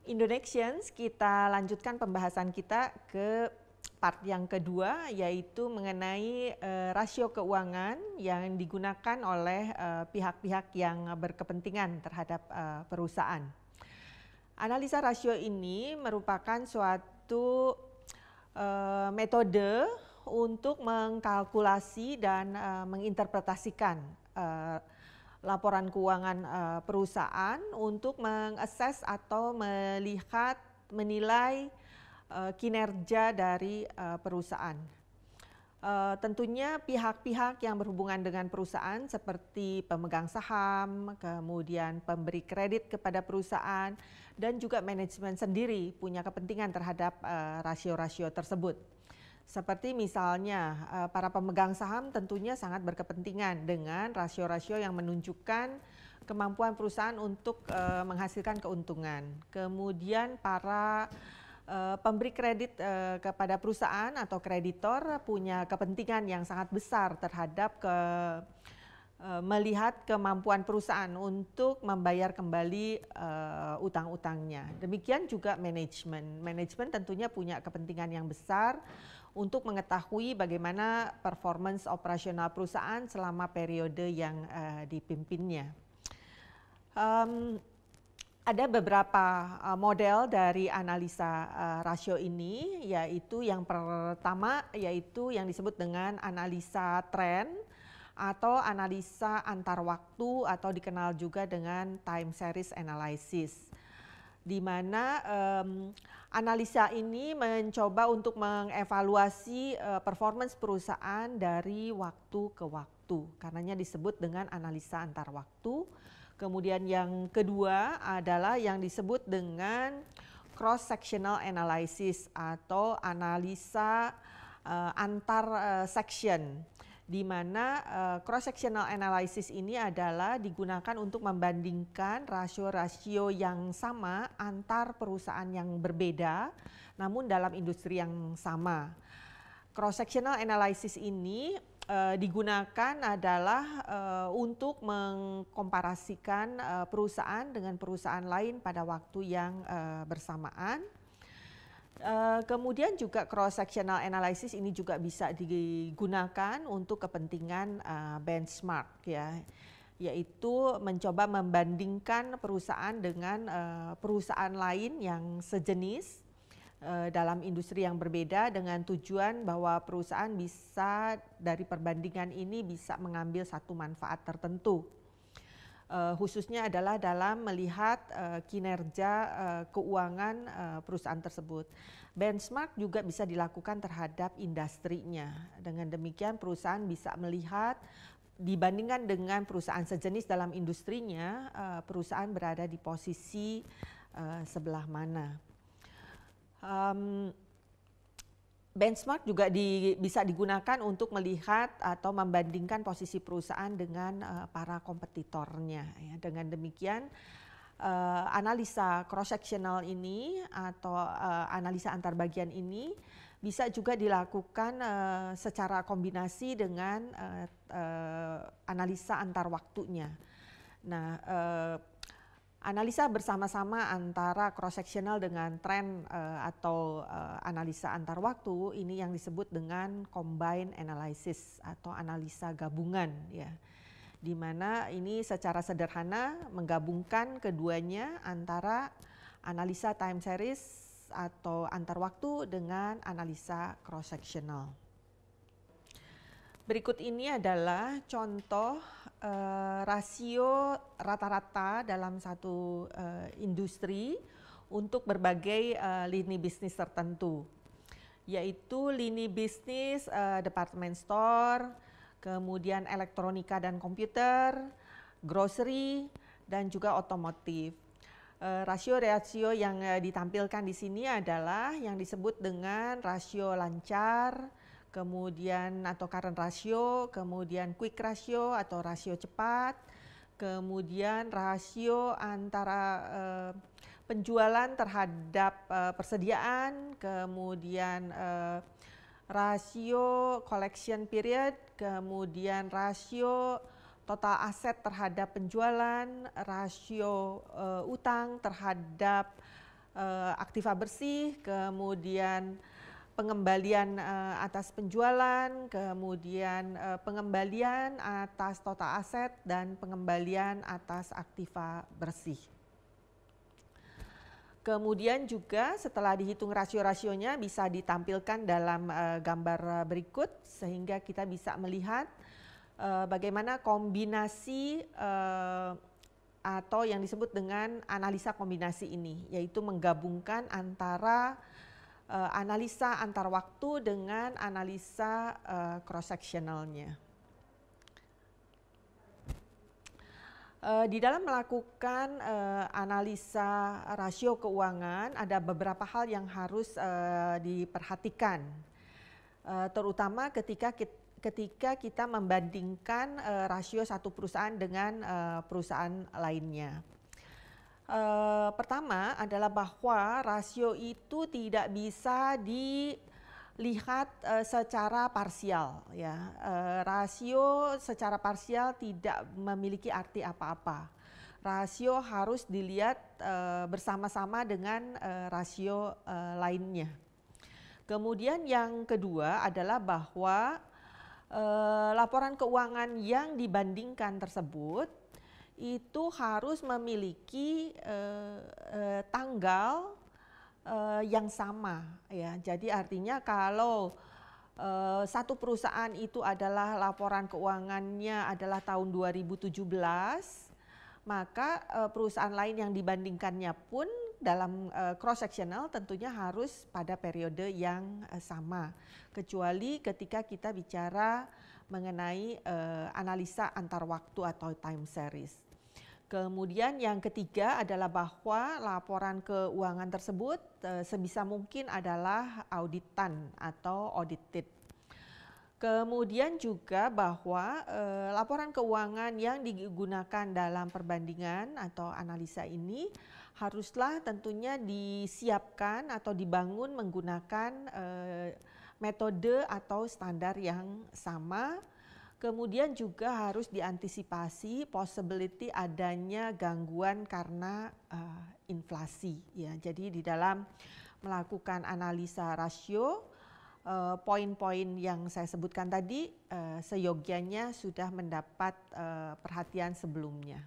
Indonesians, kita lanjutkan pembahasan kita ke part yang kedua, yaitu mengenai rasio keuangan yang digunakan oleh pihak-pihak yang berkepentingan terhadap perusahaan. Analisa rasio ini merupakan suatu metode untuk mengkalkulasi dan menginterpretasikan laporan keuangan perusahaan untuk mengakses atau melihat, menilai kinerja dari perusahaan. Tentunya pihak-pihak yang berhubungan dengan perusahaan seperti pemegang saham, kemudian pemberi kredit kepada perusahaan, dan juga manajemen sendiri punya kepentingan terhadap rasio-rasio tersebut. Seperti misalnya para pemegang saham tentunya sangat berkepentingan dengan rasio-rasio yang menunjukkan kemampuan perusahaan untuk menghasilkan keuntungan. Kemudian para pemberi kredit kepada perusahaan atau kreditor punya kepentingan yang sangat besar terhadap melihat kemampuan perusahaan untuk membayar kembali utang-utangnya. Demikian juga manajemen. Manajemen tentunya punya kepentingan yang besar untuk mengetahui bagaimana performance operasional perusahaan selama periode yang dipimpinnya. Ada beberapa model dari analisa rasio ini, yaitu yang pertama yaitu yang disebut dengan analisa tren atau analisa antar waktu atau dikenal juga dengan time series analysis, di mana analisa ini mencoba untuk mengevaluasi performance perusahaan dari waktu ke waktu, karenanya disebut dengan analisa antar waktu. Kemudian yang kedua adalah yang disebut dengan cross sectional analysis atau analisa antar section, di mana cross sectional analysis ini adalah digunakan untuk membandingkan rasio-rasio yang sama antar perusahaan yang berbeda namun dalam industri yang sama. Cross sectional analysis ini digunakan adalah untuk mengkomparasikan perusahaan dengan perusahaan lain pada waktu yang bersamaan. Kemudian juga cross sectional analysis ini juga bisa digunakan untuk kepentingan benchmark, ya, yaitu mencoba membandingkan perusahaan dengan perusahaan lain yang sejenis dalam industri yang berbeda dengan tujuan bahwa perusahaan bisa dari perbandingan ini bisa mengambil satu manfaat tertentu. Khususnya adalah dalam melihat kinerja keuangan perusahaan tersebut. Benchmark juga bisa dilakukan terhadap industrinya. Dengan demikian perusahaan bisa melihat dibandingkan dengan perusahaan sejenis dalam industrinya, perusahaan berada di posisi sebelah mana. Benchmark juga bisa digunakan untuk melihat atau membandingkan posisi perusahaan dengan para kompetitornya. Ya. Dengan demikian analisa cross-sectional ini atau analisa antar bagian ini bisa juga dilakukan secara kombinasi dengan analisa antar waktunya. Nah, analisa bersama-sama antara cross-sectional dengan tren atau analisa antar waktu ini yang disebut dengan combined analysis atau analisa gabungan, ya, di mana ini secara sederhana menggabungkan keduanya antara analisa time series atau antar waktu dengan analisa cross-sectional. Berikut ini adalah contoh rasio rata-rata dalam satu industri untuk berbagai lini bisnis tertentu, yaitu lini bisnis department store, kemudian elektronika dan komputer, grocery, dan juga otomotif. Rasio-rasio yang ditampilkan di sini adalah yang disebut dengan rasio lancar, kemudian atau current ratio, kemudian quick ratio atau rasio cepat, kemudian rasio antara penjualan terhadap persediaan, kemudian rasio collection period, kemudian rasio total aset terhadap penjualan, rasio utang terhadap aktiva bersih, kemudian pengembalian atas penjualan, kemudian pengembalian atas total aset, dan pengembalian atas aktiva bersih. Kemudian juga setelah dihitung rasio-rasionya bisa ditampilkan dalam gambar berikut sehingga kita bisa melihat bagaimana kombinasi atau yang disebut dengan analisa kombinasi ini, yaitu menggabungkan antara analisa antar waktu dengan analisa cross-sectionalnya. Di dalam melakukan analisa rasio keuangan ada beberapa hal yang harus diperhatikan, terutama ketika kita membandingkan rasio satu perusahaan dengan perusahaan lainnya. Pertama adalah bahwa rasio itu tidak bisa dilihat secara parsial, ya. Rasio secara parsial tidak memiliki arti apa-apa. Rasio harus dilihat bersama-sama dengan rasio lainnya. Kemudian yang kedua adalah bahwa laporan keuangan yang dibandingkan tersebut itu harus memiliki tanggal yang sama, ya. Jadi artinya kalau satu perusahaan itu adalah laporan keuangannya adalah tahun 2017, maka perusahaan lain yang dibandingkannya pun dalam cross-sectional tentunya harus pada periode yang sama, kecuali ketika kita bicara mengenai analisa antar waktu atau time series. Kemudian yang ketiga adalah bahwa laporan keuangan tersebut sebisa mungkin adalah auditan atau audited. Kemudian juga bahwa laporan keuangan yang digunakan dalam perbandingan atau analisa ini haruslah tentunya disiapkan atau dibangun menggunakan metode atau standar yang sama. Kemudian juga harus diantisipasi possibility adanya gangguan karena inflasi, ya. Jadi di dalam melakukan analisa rasio, poin-poin yang saya sebutkan tadi seyogyanya sudah mendapat perhatian sebelumnya.